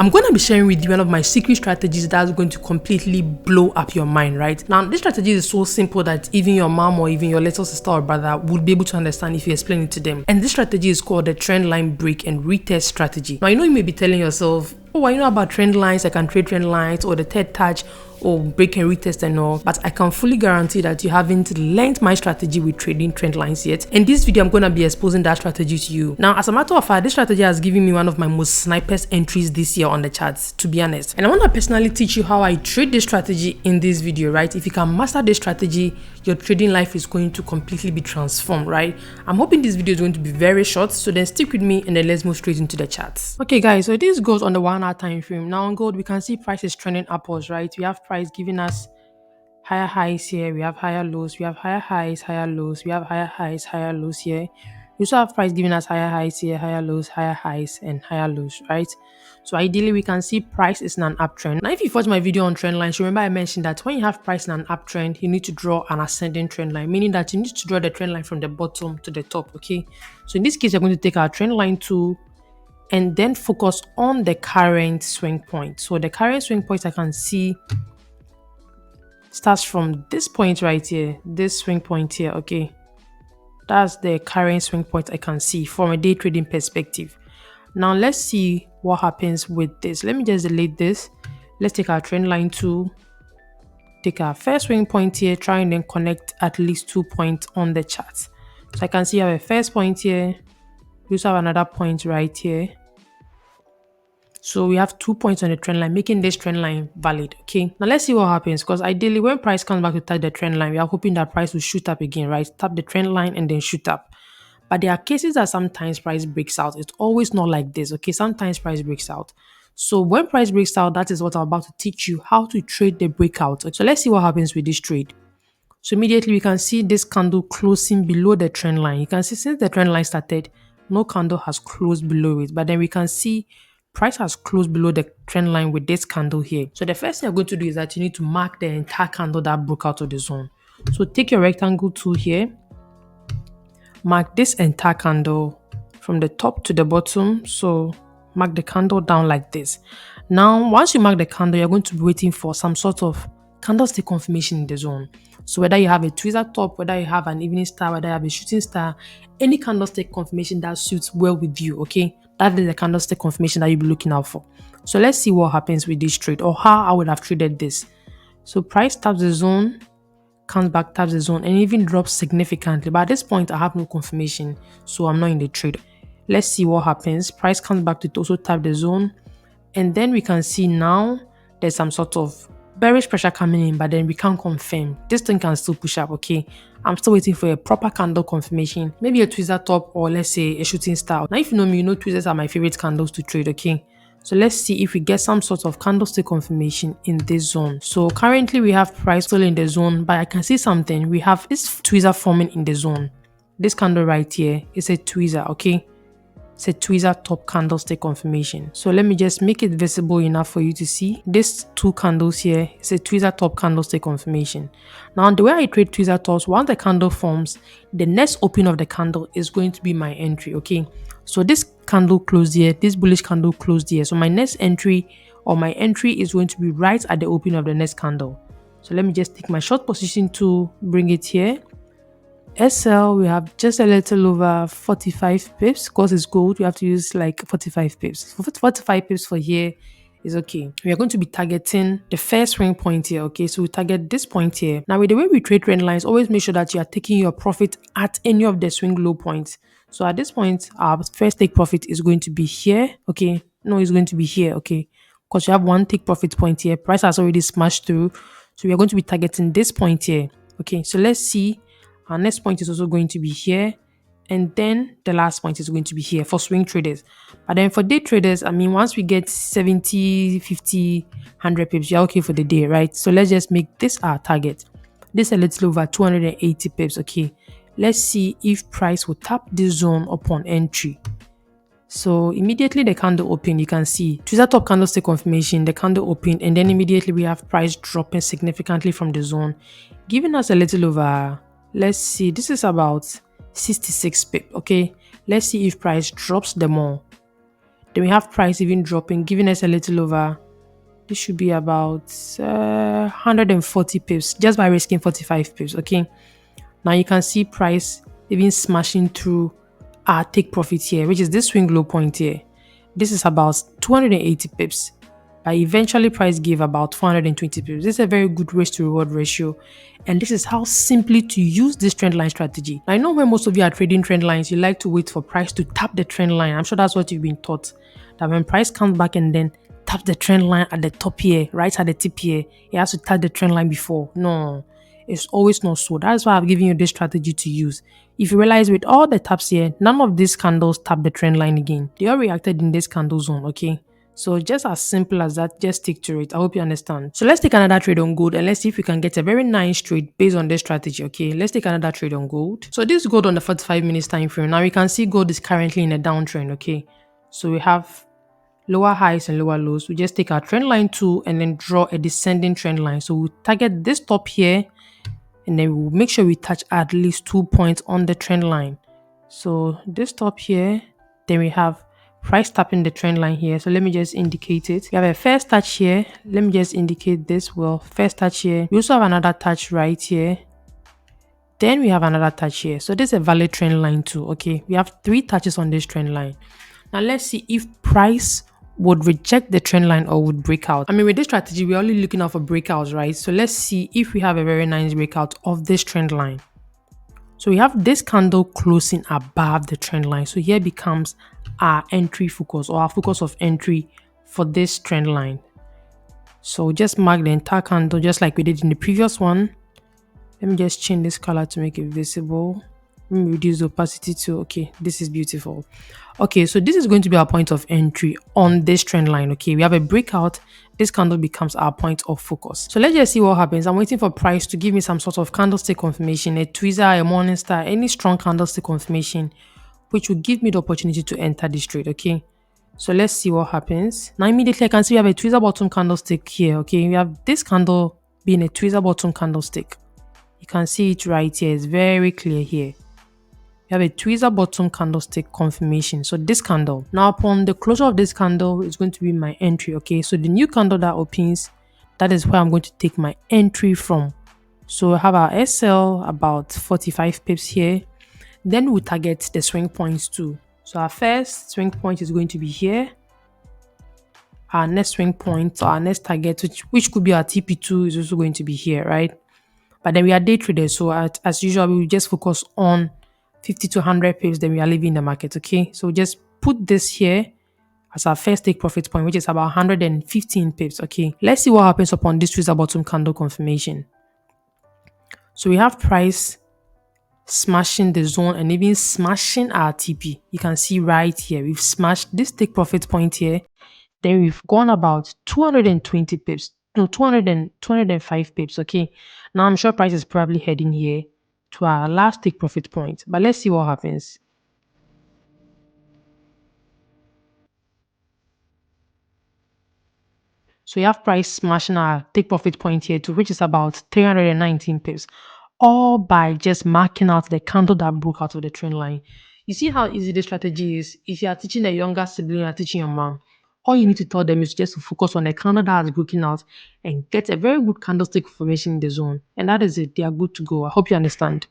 I'm going to be sharing with you one of my secret strategies that's going to completely blow up your mind, right? Now, this strategy is so simple that even your mom or even your little sister or brother would be able to understand if you explain it to them. And this strategy is called the Trendline break and retest strategy. Now, you may be telling yourself, oh, I know about trend lines, I can trade trend lines or the third touch or break and retest and all, but I can fully guarantee that you haven't learned my strategy with trading trend lines yet. In this video, I'm going to be exposing that strategy to you. Now, as a matter of fact, this strategy has given me one of my most snipers entries this year on the charts, to be honest. And I want to personally teach you how I trade this strategy in this video, right? If you can master this strategy, your trading life is going to completely be transformed, right? I'm hoping this video is going to be very short, so then stick with me and then let's move straight into the charts. Okay guys, so this goes on the 1 hour time frame. Now on gold, we can see price is trending upwards, right? We have price giving us higher highs here, we have higher lows, we have higher highs, higher lows, we have higher highs, higher lows here. We also have price giving us higher highs here, higher lows, higher highs, and higher lows, right? So ideally, we can see price is in an uptrend. Now, if you watch my video on trend lines, remember I mentioned that when you have price in an uptrend, you need to draw an ascending trend line, meaning that you need to draw the trend line from the bottom to the top, okay? So in this case, we're going to take our trend line tool and then focus on the current swing point. So the current swing point I can see starts from this point right here, this swing point here, okay? That's the current swing point I can see from a day trading perspective. Now let's see what happens with this. Let me just delete this. Let's take our trend line tool, take our first swing point here, try and then connect at least 2 points on the chart. So I can see I have a first point here. We also have another point right here. So we have 2 points on the trend line, making this trend line valid. Okay, now let's see what happens, because ideally when price comes back to touch the trend line, we are hoping that price will shoot up again, right? Tap the trend line and then shoot up. But there are cases that sometimes price breaks out. It's always not like this. Okay, sometimes price breaks out. So when price breaks out, that is what I'm about to teach you, how to trade the breakout. So let's see what happens with this trade. So immediately we can see this candle closing below the trend line. You can see since the trend line started, no candle has closed below it. But then we can see price has closed below the trend line with this candle here. So the first thing you're going to do is that you need to mark the entire candle that broke out of the zone. So take your rectangle tool here, mark this entire candle from the top to the bottom. So mark the candle down like this. Now, once you mark the candle, you're going to be waiting for some sort of candlestick confirmation in the zone. So whether you have a tweezer top, whether you have an evening star, whether you have a shooting star, any candlestick confirmation that suits well with you, okay? That is the candlestick confirmation that you'll be looking out for. So let's see what happens with this trade, or how I would have traded this. So price taps the zone, comes back, taps the zone, and even drops significantly. But at this point, I have no confirmation, so I'm not in the trade. Let's see what happens. Price comes back to also tap the zone, and then we can see now there's some sort of bearish pressure coming in, but then we can't confirm. This thing can still push up, okay? I'm still waiting for a proper candle confirmation, maybe a tweezer top, or let's say a shooting star. Now, if you know me, you know tweezers are my favorite candles to trade, okay? So let's see if we get some sort of candlestick confirmation in this zone. So currently we have price still in the zone, but I can see something. We have this tweezer forming in the zone. This candle right here is a tweezer, okay? It's a tweezer top candlestick confirmation. So let me just make it visible enough for you to see. These two candles here is a tweezer top candlestick confirmation. Now, the way I trade tweezer tops, once the candle forms, the next open of the candle is going to be my entry, okay? So this candle closed here, this bullish candle closed here. So my next entry, or my entry, is going to be right at the open of the next candle. So let me just take my short position to bring it here. SL, we have just a little over 45 pips. Because it's gold, we have to use like 45 pips. 45 pips for here is okay. We are going to be targeting the first swing point here, okay? So we target this point here. Now, with the way we trade trend lines, always make sure that you are taking your profit at any of the swing low points. So at this point, our first take profit is going to be here, okay? No, it's going to be here, okay? Because you have one take profit point here. Price has already smashed through. So we are going to be targeting this point here, okay? So let's see. Our next point is also going to be here. And then the last point is going to be here for swing traders. But then for day traders, I mean, once we get 70, 50, 100 pips, you're okay for the day, right? So let's just make this our target. This is a little over 280 pips, okay? Let's see if price will tap this zone upon entry. So immediately the candle opened, you can see tweezer top candlestick confirmation, the candle opened, and then immediately we have price dropping significantly from the zone, giving us a little over, let's see, this is about 66 pip, okay? Let's see if price drops the more. Then we have price even dropping, giving us a little over. This should be about 140 pips just by risking 45 pips. Okay. Now you can see price even smashing through our take profit here, which is this swing low point here. This is about 280 pips. But eventually price gave about 420 pips. This is a very good risk to reward ratio. And this is how simply to use this trend line strategy. I know when most of you are trading trend lines, you like to wait for price to tap the trend line. I'm sure that's what you've been taught. That when price comes back and then tap the trend line at the top here, right at the tip here, it has to tap the trend line before. No, it's always not so. That's why I've given you this strategy to use. If you realize with all the taps here, none of these candles tap the trend line again. They all reacted in this candle zone, okay? So just as simple as that, just stick to it. I hope you understand. So let's take another trade on gold and let's see if we can get a very nice trade based on this strategy, okay? Let's take another trade on gold. So this gold on the 45 minutes time frame. Now we can see gold is currently in a downtrend, okay? So we have lower highs and lower lows. We just take our trend line tool and then draw a descending trend line. So we target this top here and then we'll make sure we touch at least 2 points on the trend line. So this top here, then we have price tapping the trend line here. So let me just indicate it. We have a first touch here. Let me just indicate this. Well, first touch here. We also have another touch right here. Then we have another touch here. So this is a valid trend line too. Okay, we have 3 touches on this trend line. Now let's see if price would reject the trend line or would break out. I mean, with this strategy, we're only looking out for breakouts, right? So let's see if we have a very nice breakout of this trend line. So we have this candle closing above the trend line. So here becomes our entry focus or our focus of entry for this trend line. So just mark the entire candle just like we did in the previous one. Let me just change this color to make it visible. Let me reduce the opacity to, okay, this is beautiful. Okay, so this is going to be our point of entry on this trend line. Okay, we have a breakout. This candle becomes our point of focus. So let's just see what happens. I'm waiting for price to give me some sort of candlestick confirmation, a tweezer, a morning star, any strong candlestick confirmation, which will give me the opportunity to enter this trade. Okay, so let's see what happens. Now immediately I can see we have a tweezer bottom candlestick here. Okay, we have this candle being a tweezer bottom candlestick. You can see it right here. It's very clear here. We have a tweezer bottom candlestick confirmation. So this candle. Now upon the closure of this candle, it's going to be my entry. Okay, so the new candle that opens, that is where I'm going to take my entry from. So we have our SL about 45 pips here. Then we target the swing points too. So our first swing point is going to be here. Our next swing point, our next target, which could be our TP2, is also going to be here, right? But then we are day traders, so as usual, we will just focus on 50 to 100 pips, then we are leaving the market, okay? So just put this here as our first take profit point, which is about 115 pips, okay? Let's see what happens upon this tweezer bottom candle confirmation. So we have price smashing the zone and even smashing our TP. You can see right here, we've smashed this take profit point here. Then we've gone about 220 pips. No, 205 pips, okay? Now I'm sure price is probably heading here to our last take profit point. But let's see what happens. So you have price smashing our take profit point here too, which is about 319 pips. All by just marking out the candle that broke out of the trend line. You see how easy this strategy is? If you are teaching a younger sibling, you are teaching your mom, all you need to tell them is just to focus on the candle that has broken out and get a very good candlestick formation in the zone. And that is it. They are good to go. I hope you understand.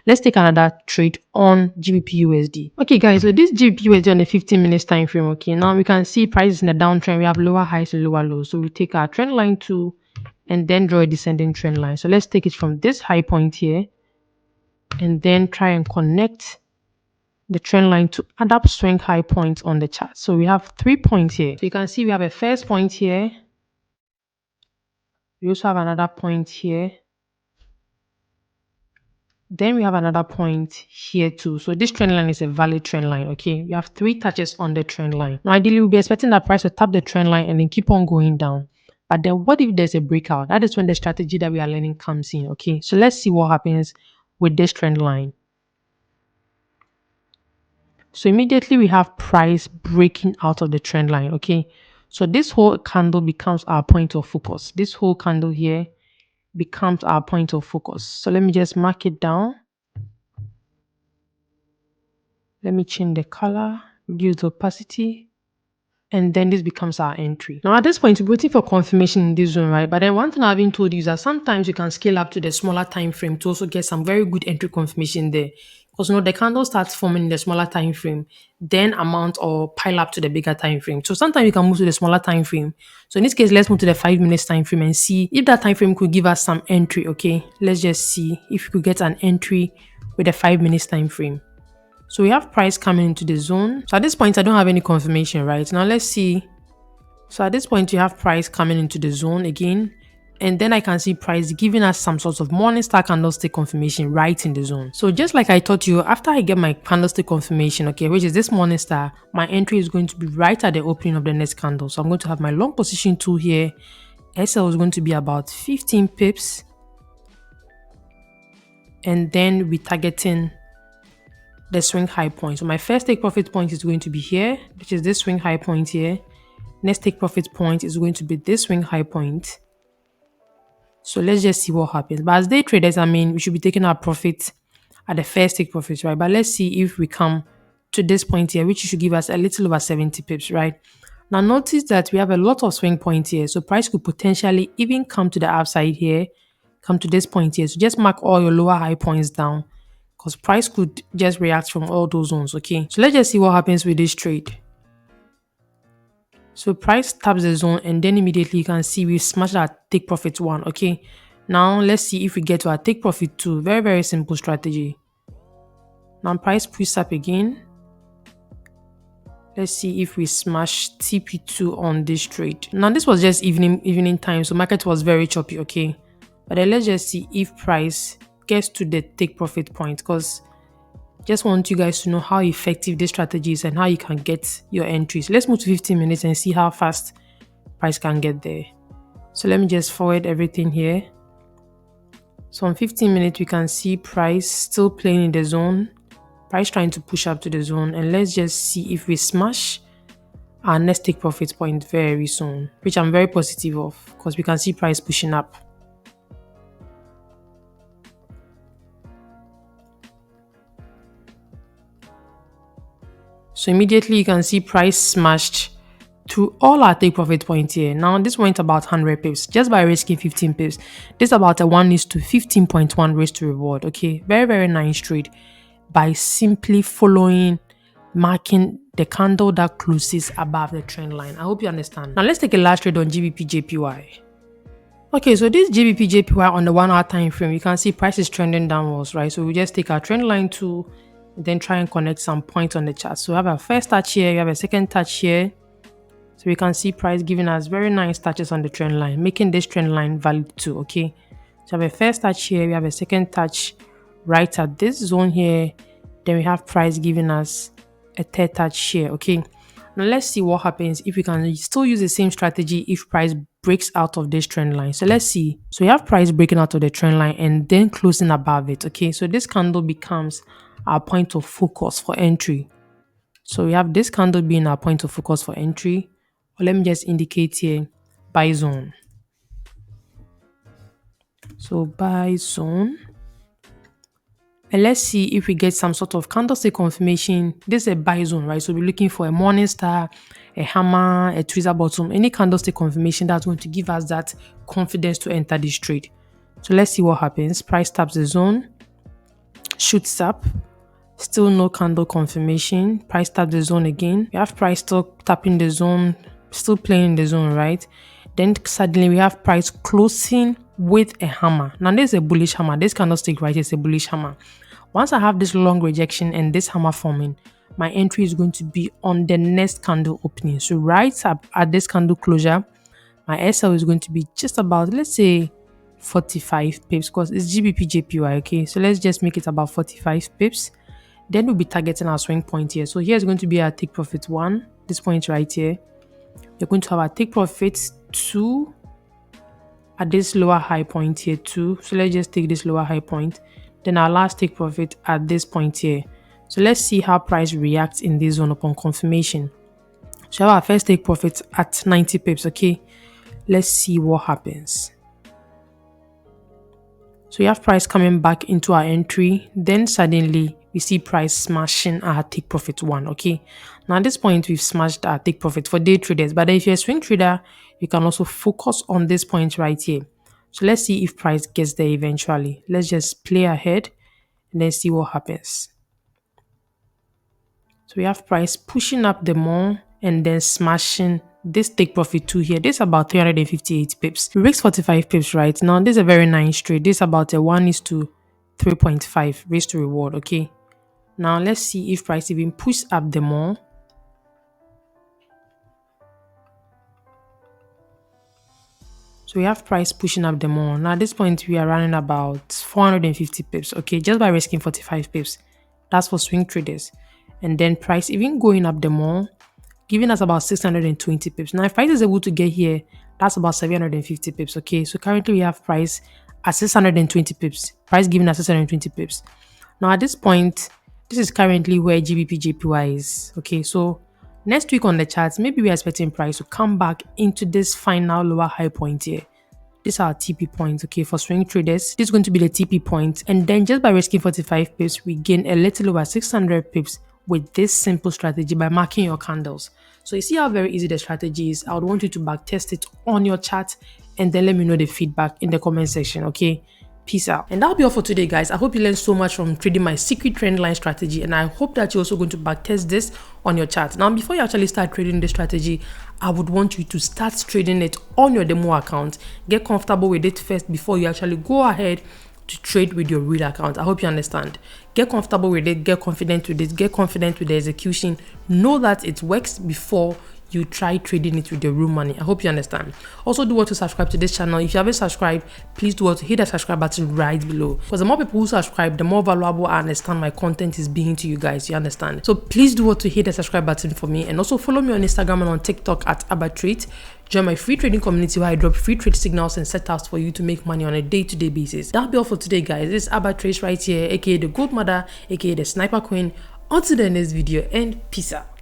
Let's take another trade on GBPUSD. Okay, guys, so this GBPUSD on the 15 minutes time frame. Okay, now we can see prices in the downtrend. We have lower highs and lower lows. So we take our trend line tool and then draw a descending trend line. So let's take it from this high point here and then try and connect the trend line to adapt swing high points on the chart. So we have 3 points here. So you can see we have a first point here. We also have another point here. Then we have another point here too. So this trend line is a valid trend line. Okay, we have 3 touches on the trend line. Now ideally we'll be expecting that price to tap the trend line and then keep on going down. But then what if there's a breakout? That is when the strategy that we are learning comes in. Okay, so let's see what happens with this trend line. So immediately we have price breaking out of the trend line. Okay, so this whole candle becomes our point of focus. This whole candle here becomes our point of focus. So let me just mark it down. Let me change the color, reduce the opacity. and then this becomes our entry. Now at this point, we're waiting for confirmation in this zone, right? But then one thing I haven't told you is that sometimes you can scale up to the smaller time frame to also get some very good entry confirmation there. Because the candle starts forming in the smaller time frame, then amount or pile up to the bigger time frame. So sometimes you can move to the smaller time frame. So in this case, let's move to the 5 minutes time frame and see if that time frame could give us some entry. Okay, let's just see if we could get an entry with a 5 minutes time frame. So we have price coming into the zone. So at this point, I don't have any confirmation, right? Now let's see. So at this point, you have price coming into the zone again. And then I can see price giving us some sort of morning star candlestick confirmation right in the zone. So just like I taught you, after I get my candlestick confirmation, okay, which is this morning star, my entry is going to be right at the opening of the next candle. So I'm going to have my long position tool here. SL is going to be about 15 pips. And then we're targeting the swing high point. So my first take profit point is going to be here, which is this swing high point here. Next take profit point is going to be this swing high point. So let's just see what happens. But as day traders, I mean, we should be taking our profit at the first take profit, right? But let's see if we come to this point here, which should give us a little over 70 pips, right? Now notice that we have a lot of swing points here. So price could potentially even come to the upside here, come to this point here. So just mark all your lower high points down, because price could just react from all those zones. Okay, so let's just see what happens with this trade. So price taps the zone and then immediately you can see we smashed our take profit 1. Okay, now let's see if we get to our take profit 2. Very, very simple strategy. Now price pushes up again. Let's see if we smash TP2 on this trade. Now this was just evening time, so market was very choppy. Okay, but then let's just see if price gets to the take profit point, because just want you guys to know how effective this strategy is and how you can get your entries. Let's move to 15 minutes and see how fast price can get there. So let me just forward everything here. So on 15 minutes, we can see price still playing in the zone. Price trying to push up to the zone. And let's just see if we smash our next take profit point very soon, which I'm very positive of, because we can see price pushing up. So immediately you can see price smashed through all our take profit points here. Now this went about 100 pips just by risking 15 pips. This is about a 1:15.1 risk to reward. Okay, very, very nice trade by simply following, marking the candle that closes above the trend line. I hope you understand. Now let's take a last trade on GBPJPY. Okay, so this GBPJPY on the 1 hour time frame, you can see price is trending downwards, right? So we just take our trend line tool and then try and connect some points on the chart. So we have a first touch here, we have a second touch here. So we can see price giving us very nice touches on the trend line, making this trend line valid too. Okay, so we have a first touch here, we have a second touch right at this zone here. Then we have price giving us a third touch here. Okay, now let's see what happens if we can still use the same strategy if price breaks out of this trend line. So let's see. So we have price breaking out of the trend line and then closing above it. Okay, so this candle becomes our point of focus for entry. So we have this candle being our point of focus for entry. Or let me just indicate here buy zone. So buy zone. And let's see if we get some sort of candlestick confirmation. This is a buy zone, right? So we're looking for a morning star, a hammer, a tweezer bottom, any candlestick confirmation that's going to give us that confidence to enter this trade. So let's see what happens. Price taps the zone, shoots up. Still no candle confirmation. Price taps the zone again. We have price still tapping the zone, still playing in the zone, right? Then suddenly we have price closing with a hammer. Now this is a bullish hammer. This candlestick right is a bullish hammer. Once I have this long rejection and this hammer forming, my entry is going to be on the next candle opening. So right up at this candle closure, my SL is going to be just about, let's say, 45 pips, because it's GBPJPY. Okay, so let's just make it about 45 pips. Then we'll be targeting our swing point here. So here's going to be our take profit 1, this point right here. You're going to have our take profit 2 at this lower high point here too. So let's just take this lower high point. Then our last take profit at this point here. So let's see how price reacts in this zone upon confirmation. So we have our first take profit at 90 pips. Okay, let's see what happens. So you have price coming back into our entry. Then suddenly we see price smashing our take profit one. Okay, now at this point we've smashed our take profit for day traders, but if you're a swing trader, you can also focus on this point right here. So let's see if price gets there eventually. Let's just play ahead and then see what happens. So we have price pushing up the more and then smashing this take profit 2 here. This is about 358 pips. We risk 45 pips right now. This is a very nice trade. This is about a 1:3.5 risk to reward. Okay. Now let's see if price even pushes up the more. So we have price pushing up the more. Now at this point we are running about 450 pips. Okay, just by risking 45 pips. That's for swing traders. And then price even going up the more, giving us about 620 pips. Now if price is able to get here, that's about 750 pips. Okay, so currently we have price at 620 pips. Price giving us 620 pips. Now at this point, this is currently where GBPJPY is. Okay, so next week on the charts, maybe we are expecting price to come back into this final lower high point here. These are our TP points, okay, for swing traders. This is going to be the TP point. And then just by risking 45 pips, we gain a little over 600 pips with this simple strategy by marking your candles. So you see how very easy the strategy is. I would want you to back test it on your chart and then let me know the feedback in the comment section, okay? Peace out. And that'll be all for today, guys. I hope you learned so much from trading my secret trend line strategy, and I hope that you're also going to backtest this on your chart. Now, before you actually start trading this strategy, I would want you to start trading it on your demo account. Get comfortable with it first before you actually go ahead to trade with your real account. I hope you understand. Get comfortable with it, get confident with it, get confident with the execution. Know that it works before you try trading it with your real money. I hope you understand. Also, do want to subscribe to this channel. If you haven't subscribed, please do want to hit that subscribe button right below, because the more people who subscribe, the more valuable I understand my content is being to you guys. You understand? So please do want to hit the subscribe button for me, and also follow me on Instagram and on TikTok at AbaTrade. Join my free trading community where I drop free trade signals and setups for you to make money on a day-to-day basis. That'll be all for today, guys. This is AbaTrade right here, aka the Gold Mother, aka the Sniper Queen. Until the next video, and peace out.